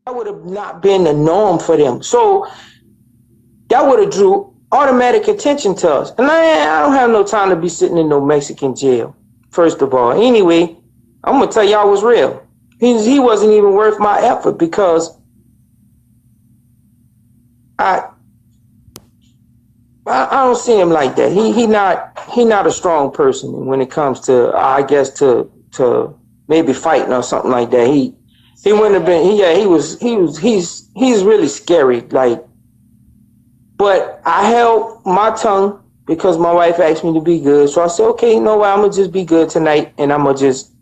that would have not been the norm for them. So that would have drew automatic attention to us. And I don't have no time to be sitting in no Mexican jail, first of all. Anyway, I'm going to tell y'all what's real. He wasn't even worth my effort because I don't see him like that. He not a strong person when it comes to, I guess, to maybe fighting or something like that. He wouldn't have been. He's really scary. Like, but I held my tongue because my wife asked me to be good. So I said, okay, you know what? I'm gonna just be good tonight, and I'm gonna just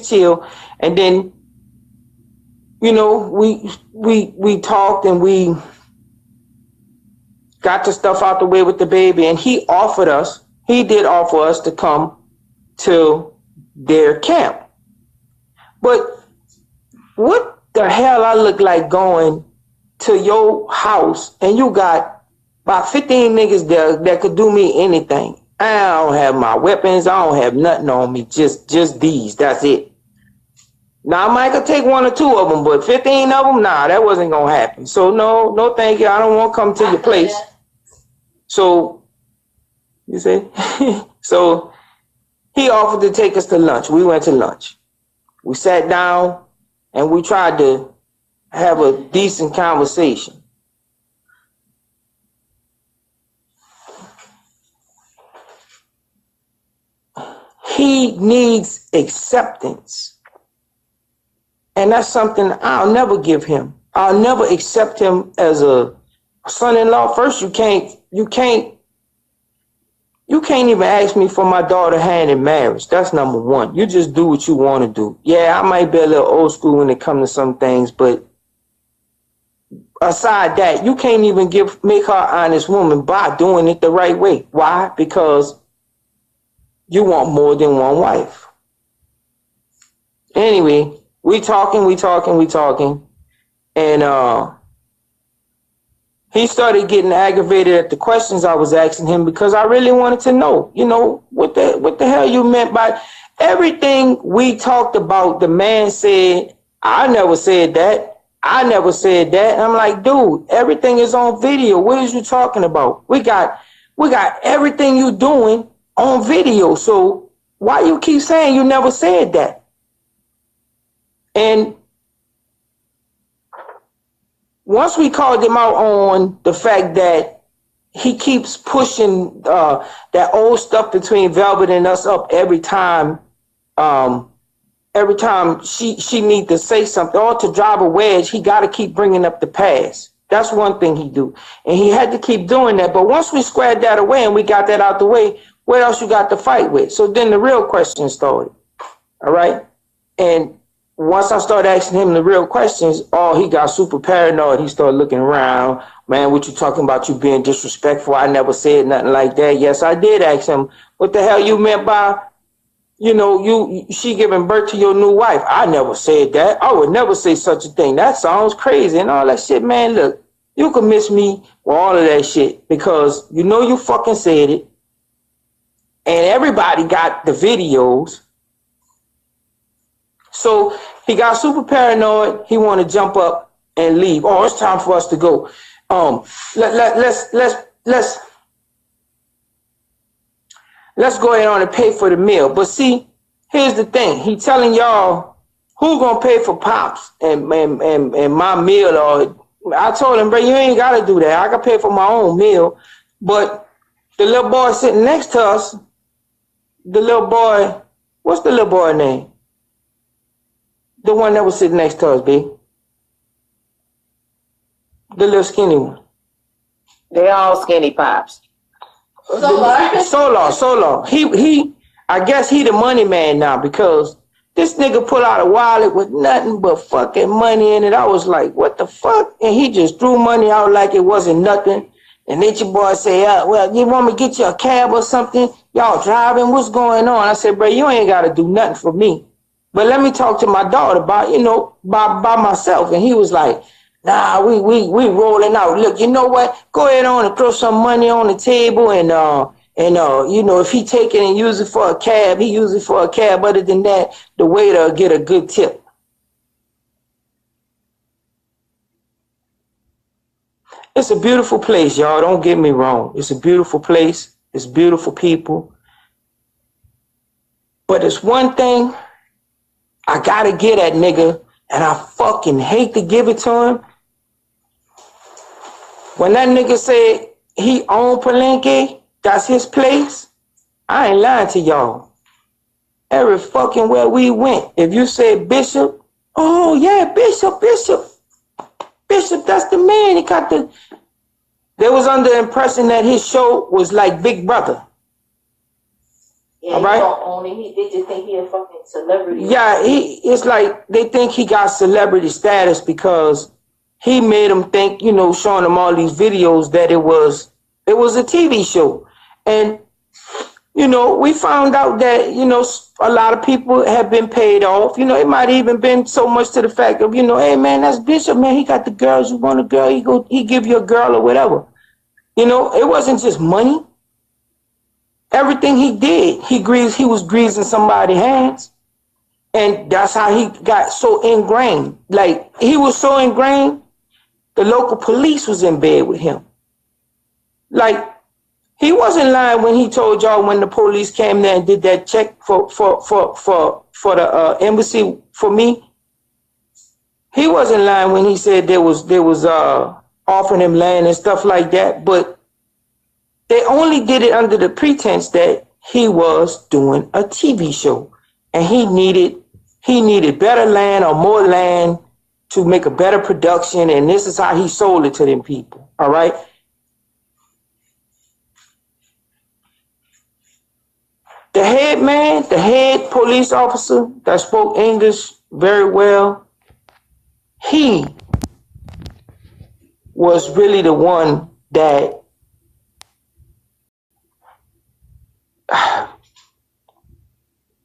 chill. And then, you know, we talked and we got the stuff out the way with the baby, and he did offer us to come to their camp. But what the hell I look like going to your house and you got about 15 niggas there that could do me anything? I don't have my weapons. I don't have nothing on me. Just these. That's it. Now, I might could take 1 or 2 of them, but 15 of them, nah, that wasn't going to happen. So, no, thank you. I don't want to come to your place. So, you see? So, he offered to take us to lunch. We went to lunch. We sat down and we tried to have a decent conversation. He needs acceptance. And that's something I'll never give him. I'll never accept him as a son-in-law. First, you can't even ask me for my daughter's hand in marriage. That's number one. You just do what you want to do. Yeah, I might be a little old school when it comes to some things, but aside that, you can't even make her an honest woman by doing it the right way. Why? Because you want more than one wife. Anyway, we talking. And he started getting aggravated at the questions I was asking him because I really wanted to know, you know, what the hell you meant by everything we talked about. The man said, I never said that. I never said that. And I'm like, dude, everything is on video. What is you talking about? We got everything you doing on video. So why you keep saying you never said that? And once we called him out on the fact that he keeps pushing that old stuff between Velvet and us up every time she need to say something or to drive a wedge, he got to keep bringing up the past. That's one thing he do. And he had to keep doing that. But once we squared that away and we got that out the way, what else you got to fight with? So then the real question started. All right. And once I started asking him the real questions, he got super paranoid. He started looking around. Man, what you talking about, you being disrespectful? I never said nothing like that. Yes, I did ask him, what the hell you meant by, you know, she giving birth to your new wife? I never said that. I would never say such a thing. That sounds crazy and all that shit. Man, look, you can miss me with all of that shit because you know you fucking said it. And everybody got the videos. So he got super paranoid. He wanted to jump up and leave. Oh, it's time for us to go. Let's go ahead on and pay for the meal. But see, here's the thing. He telling y'all who gonna pay for Pops and my meal. Or I told him, bro, you ain't gotta do that. I can pay for my own meal. But the little boy sitting next to us, the little boy, what's the little boy name? The one that was sitting next to us, B. The little skinny one. They all skinny Pops. Solar. He I guess he the money man now because this nigga pulled out a wallet with nothing but fucking money in it. I was like, what the fuck? And he just threw money out like it wasn't nothing. And then your boy say, well, you want me to get you a cab or something? Y'all driving? What's going on? I said, bro, you ain't got to do nothing for me. But let me talk to my daughter about, you know, by myself. And he was like, nah, we rolling out. Look, you know what? Go ahead on and throw some money on the table and you know, if he take it and use it for a cab, he use it for a cab. Other than that, the waiter will get a good tip. It's a beautiful place, y'all. Don't get me wrong. It's a beautiful place. It's beautiful people. But it's one thing I gotta get at nigga, and I fucking hate to give it to him. When that nigga said he owned Palenque, that's his place, I ain't lying to y'all. Every fucking where we went, if you said Bishop, oh yeah, Bishop, that's the man. He got the. They was under the impression that his show was like Big Brother. Yeah, right? He don't own it. They just think he a fucking celebrity. Yeah, it's like they think he got celebrity status because he made them think, you know, showing them all these videos that it was a TV show. And, you know, we found out that, you know, a lot of people have been paid off. You know, it might even been so much to the fact of, you know, hey, man, that's Bishop, man. He got the girls. You want a girl, he give you a girl or whatever. You know, it wasn't just money. Everything he did, he was greasing somebody's hands. And that's how he got so ingrained. Like, he was so ingrained, the local police was in bed with him. Like, he wasn't lying when he told y'all when the police came there and did that check for the embassy for me. He wasn't lying when he said there was offering him land and stuff like that. But they only did it under the pretense that he was doing a TV show and he needed better land or more land to make a better production. And this is how he sold it to them people. All right. The head man, the head police officer that spoke English very well, he was really the one that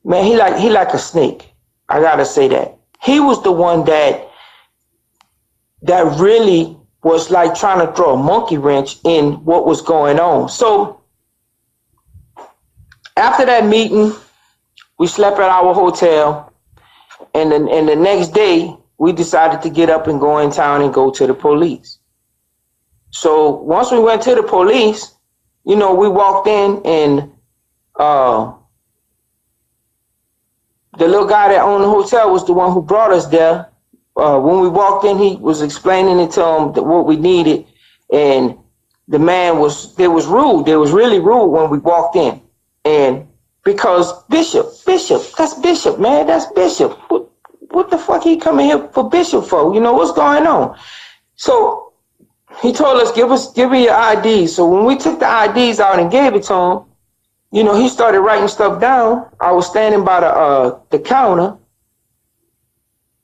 man, he like a snake. I gotta say that. He was the one that really was like trying to throw a monkey wrench in what was going on. So after that meeting, we slept at our hotel, and the next day we decided to get up and go in town and go to the police. So once we went to the police, you know, we walked in and the little guy that owned the hotel was the one who brought us there. When we walked in, he was explaining it to him what we needed, and the man was rude. They was really rude when we walked in. And because Bishop, that's Bishop, man, that's Bishop. What the fuck he coming here for Bishop for? You know, what's going on? So he told us, give me your IDs. So when we took the IDs out and gave it to him, you know, he started writing stuff down. I was standing by the counter,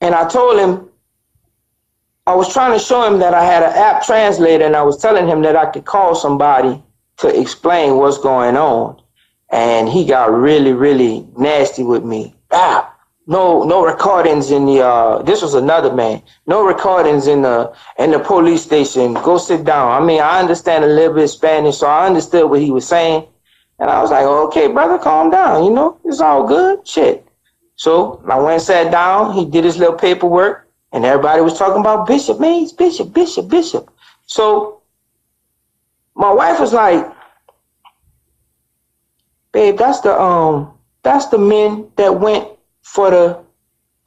and I told him, I was trying to show him that I had an app translator, and I was telling him that I could call somebody to explain what's going on. And he got really, really nasty with me. No recordings in the, this was another man. No recordings in the police station. Go sit down. I mean, I understand a little bit Spanish, so I understood what he was saying. And I was like, okay, brother, calm down. You know, it's all good. Shit. So I went and sat down. He did his little paperwork, and everybody was talking about Bishop. Man, he's Bishop. So my wife was like, babe, that's the men that went for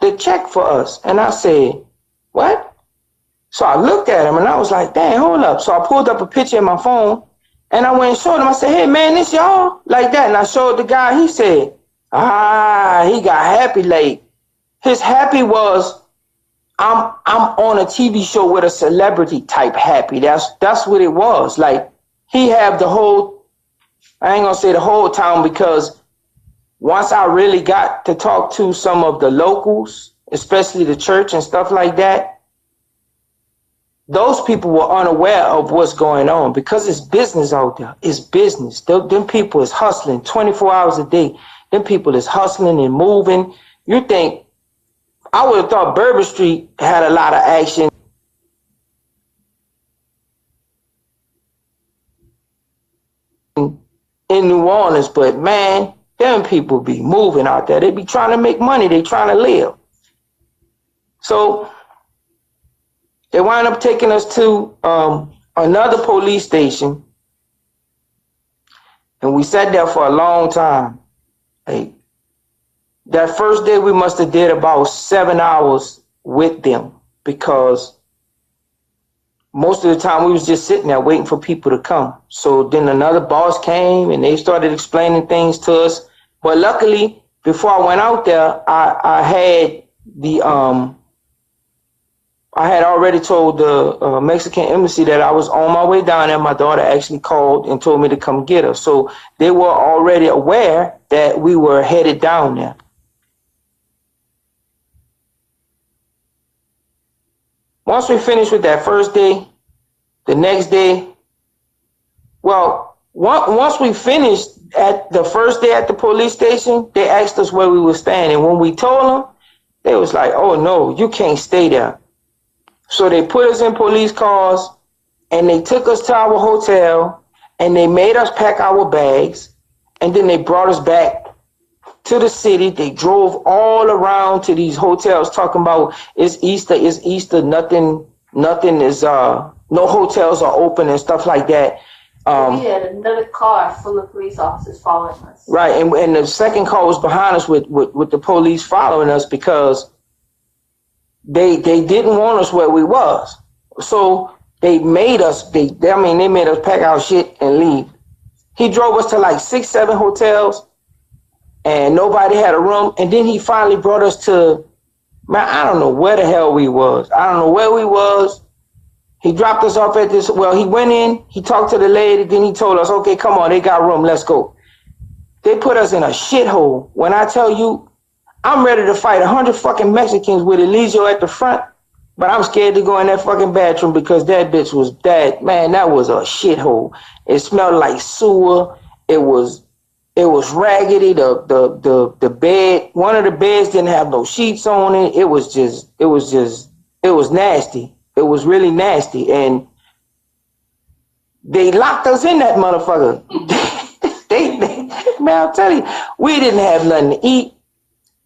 the check for us. And I said, what? So I looked at him and I was like, dang, hold up. So I pulled up a picture in my phone and I went and showed him. I said, hey man, this y'all? Like that. And I showed the guy, he said, he got happy. Like his happy was, I'm on a TV show with a celebrity type happy. That's what it was. Like he had the whole, I ain't gonna say the whole town, because once I really got to talk to some of the locals, especially the church and stuff like that, those people were unaware of what's going on because it's business out there. It's business. Them people is hustling 24 hours a day. Them people is hustling and moving. You think, I would have thought Bourbon Street had a lot of action. In New Orleans, but man, them people be moving out there. They be trying to make money. They trying to live. So they wind up taking us to a another police station, and we sat there for a long time. Like, that first day we must have did about 7 hours with them, because most of the time we was just sitting there waiting for people to come. So then another boss came and they started explaining things to us. But luckily, before I went out there, I had already told the Mexican embassy that I was on my way down there. My daughter actually called and told me to come get her. So they were already aware that we were headed down there. Once we finished with that first day, the next day, well, once we finished at the first day at the police station, they asked us where we were staying. And when we told them, they was like, oh, no, you can't stay there. So they put us in police cars and they took us to our hotel and they made us pack our bags. And then they brought us back to the city. They drove all around to these hotels talking about it's Easter, nothing is, no hotels are open and stuff like that. We had another car full of police officers following us. Right, and the second car was behind us with the police following us because they didn't want us where we was. So they made us, they made us pack our shit and leave. He drove us to like 6, 7 hotels and nobody had a room. And then he finally brought us to, man, I don't know where the hell we was. I don't know where we was. He dropped us off at this, well, he went in, he talked to the lady, then he told us, okay, come on, they got room, let's go. They put us in a shithole. When I tell you, I'm ready to fight 100 fucking Mexicans with Eligio at the front, but I'm scared to go in that fucking bathroom because that bitch was man, that was a shithole. It smelled like sewer. It was raggedy. The bed, one of the beds didn't have no sheets on it. It was nasty. It was really nasty. And they locked us in that motherfucker. Man, I'll tell you, we didn't have nothing to eat.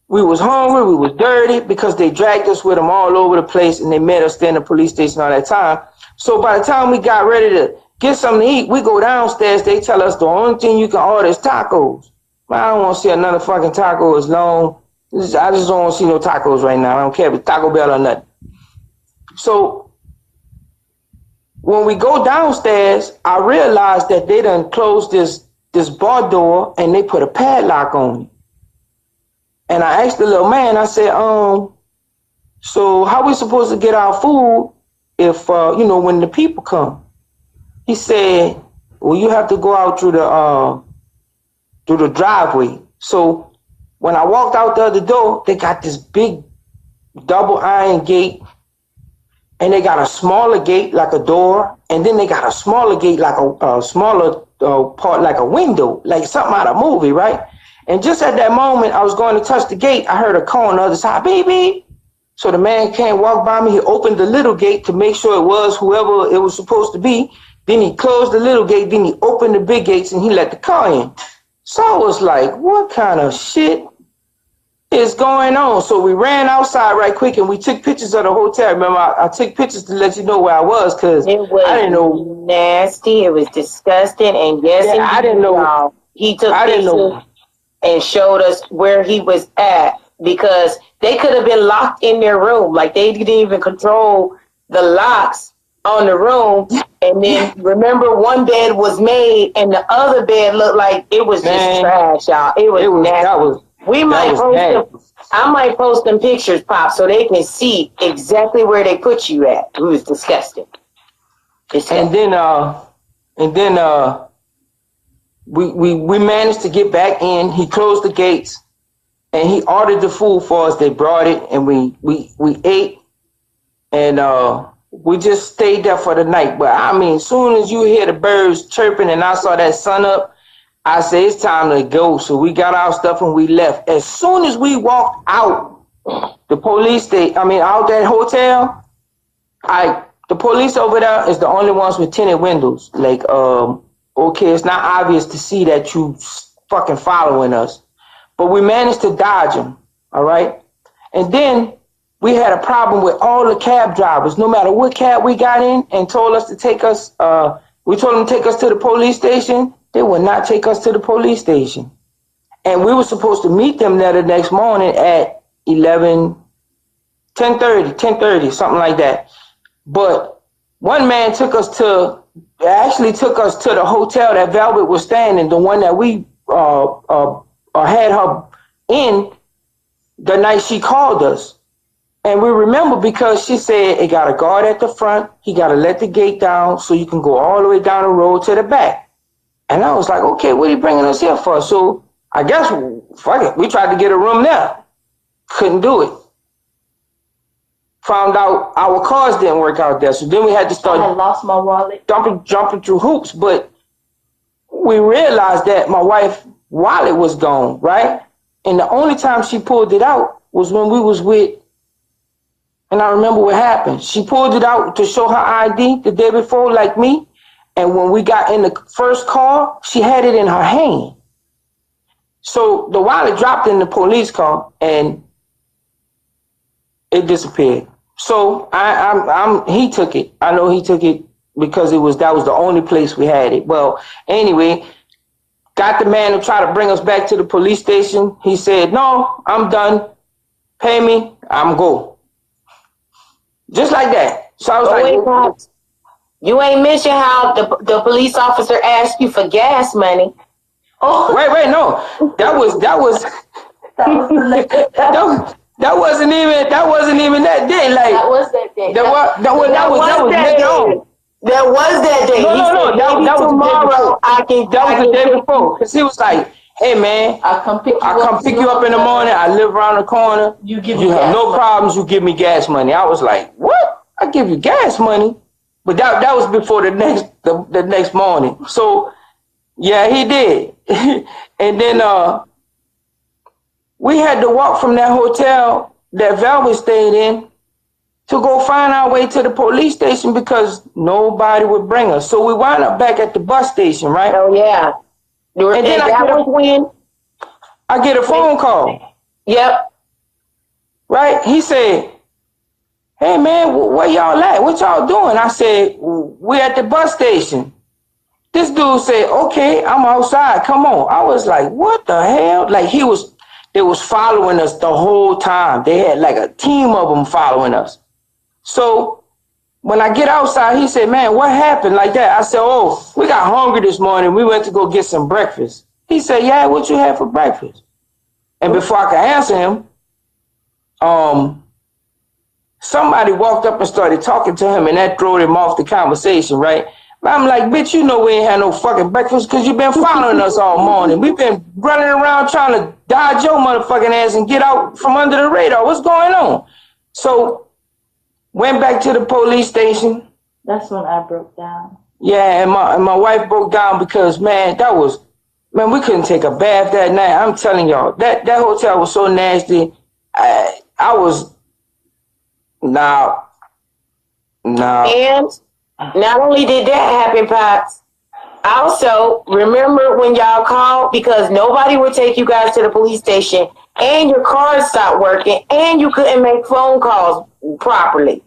We was hungry, we was dirty because they dragged us with them all over the place and they made us stay in the police station all that time. So by the time we got ready to get something to eat, we go downstairs, they tell us the only thing you can order is tacos. Man, I don't want to see another fucking taco as long. I just don't want to see no tacos right now. I don't care if it's Taco Bell or nothing. So when we go downstairs, I realized that they done closed this bar door and they put a padlock on it. And I asked the little man, I said, so how we supposed to get our food if, when the people come? He said, well, you have to go out through the driveway. So when I walked out the other door, they got this big double iron gate, and they got a smaller gate like a door, and then they got a smaller gate like a smaller part like a window, like something out of a movie, right? And just at that moment, I was going to touch the gate. I heard a call on the other side, beep, beep. So the man came, walked by me. He opened the little gate to make sure it was whoever it was supposed to be. Then he closed the little gate. Then he opened the big gates and he let the car in. So I was like, what kind of shit is going on? So we ran outside right quick and we took pictures of the hotel. Remember, I took pictures to let you know where I was because I didn't know. Nasty. It was disgusting. And yes, yeah, I didn't know. He took pictures and showed us where he was at because they could have been locked in their room. Like they didn't even control the locks on the room. And then remember one bed was made and the other bed looked like it was just trash, y'all. It was nasty. I might post them pictures, Pop, so they can see exactly where they put you at. It was disgusting. And then we managed to get back in. He closed the gates and he ordered the food for us. They brought it and we ate and we just stayed there for the night. But I mean, as soon as you hear the birds chirping and I saw that sun up, I said, it's time to go. So we got our stuff and we left. As soon as we walked out the police out that hotel, the police over there is the only ones with tinted windows. Like, okay, it's not obvious to see that you fucking following us. But we managed to dodge them, all right? And then we had a problem with all the cab drivers. No matter what cab we got in and told us to take us, we told them to take us to the police station. They would not take us to the police station. And we were supposed to meet them there the next morning at 10:30, something like that. But one man took us to the hotel that Velvet was staying in, the one that we had her in the night she called us. And we remember because she said it got a guard at the front. He got to let the gate down so you can go all the way down the road to the back. And I was like, okay, what are you bringing us here for? So I guess, fuck it, we tried to get a room there. Couldn't do it. Found out our cars didn't work out there. So then we had to start. I had lost my wallet. Jumping through hoops. But we realized that my wife's wallet was gone, right? And the only time she pulled it out was when we was with, and I remember what happened. She pulled it out to show her ID the day before, like me. And when we got in the first car, she had it in her hand. So the wallet dropped in the police car and it disappeared. So he took it. I know he took it because that was the only place we had it. Well, anyway, got the man to try to bring us back to the police station. He said, no, I'm done. Pay me, I'm go. Just like that. So I was like, you ain't mentioned how the police officer asked you for gas money. Oh, wait, no. That wasn't even that day. Like that was that day. That was that day. No. That was tomorrow. That was the day before. Because he was like, hey man, I come pick you up in the morning. I live around the corner. You have no problems. You give me gas money. I was like, what? I give you gas money? But that was before the next morning. So yeah, he did. And then we had to walk from that hotel that Velvet stayed in to go find our way to the police station because nobody would bring us. So we wound up back at the bus station, right? Oh yeah. And then I get a phone call. Yep. Right? He said, hey man, where y'all at? What y'all doing? I said, we're at the bus station. This dude said, okay, I'm outside. Come on. I was like, what the hell? Like they was following us the whole time. They had like a team of them following us. So when I get outside, he said, man, what happened like that? I said, oh, we got hungry this morning. We went to go get some breakfast. He said, yeah, what you had for breakfast? And before I could answer him, somebody walked up and started talking to him, and that threw him off the conversation, right? I'm like, bitch, you know we ain't had no fucking breakfast because you've been following us all morning. We've been running around trying to dodge your motherfucking ass and get out from under the radar. What's going on? So went back to the police station. That's when I broke down. Yeah, and my wife broke down because, man, we couldn't take a bath that night. I'm telling y'all, that hotel was so nasty. No. And not only did that happen, Pops, also, remember when y'all called because nobody would take you guys to the police station and your cars stopped working and you couldn't make phone calls properly.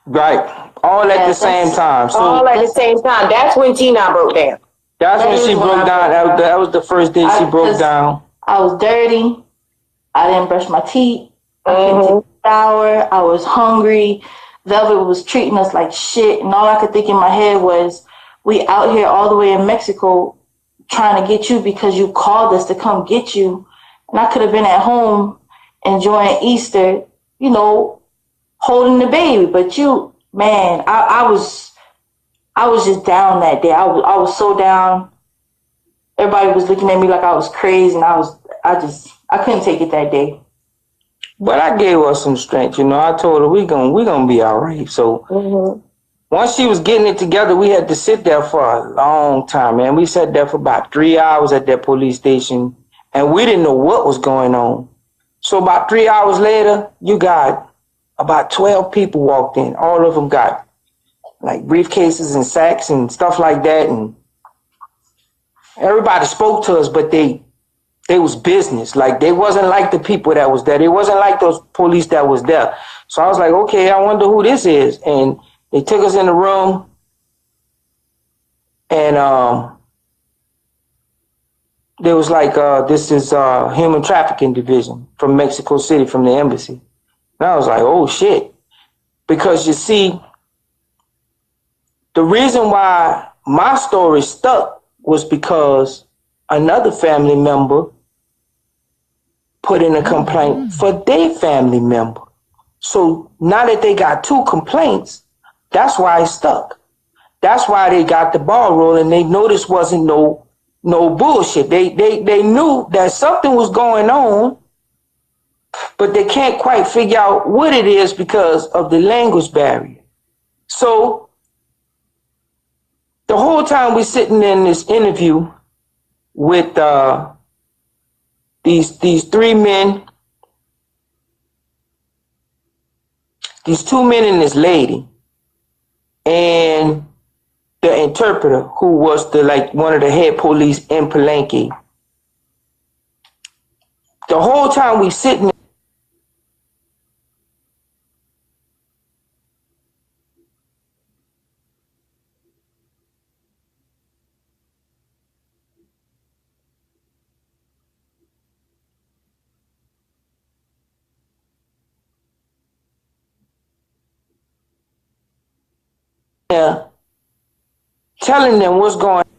Right. All at the same time. So all at the same time. That's when Tina broke down. That's when she broke down. That was the first day she broke down. I was dirty. I didn't brush my teeth. I couldn't take a shower. I was hungry. Velvet was treating us like shit. And all I could think in my head was, we out here all the way in Mexico trying to get you because you called us to come get you. And I could have been at home enjoying Easter, holding the baby. But you, man, I was just down that day. I was so down. Everybody was looking at me like I was crazy, and I couldn't take it that day. But I gave her some strength, I told her we gonna be all right. So once she was getting it together, we had to sit there for a long time, man. We sat there for about 3 hours at that police station, and we didn't know what was going on. So about 3 hours later, you got about 12 people walked in. All of them got like briefcases and sacks and stuff like that, and everybody spoke to us, but they It was business. Like, they wasn't like the people that was there. They wasn't like those police that was there. So I was like, okay, I wonder who this is. And they took us in the room, and there was like, this is human trafficking division from Mexico City, from the embassy. And I was like, oh shit. Because you see, the reason why my story stuck was because another family member put in a complaint for their family member. So now that they got two complaints, that's why it stuck. That's why they got the ball rolling. They knew this wasn't no bullshit. They knew that something was going on, but they can't quite figure out what it is because of the language barrier. So the whole time we're sitting in this interview with these three men, these two men and this lady, and the interpreter, who was one of the head police in Palenque. The whole time we sitting there telling them what's going on.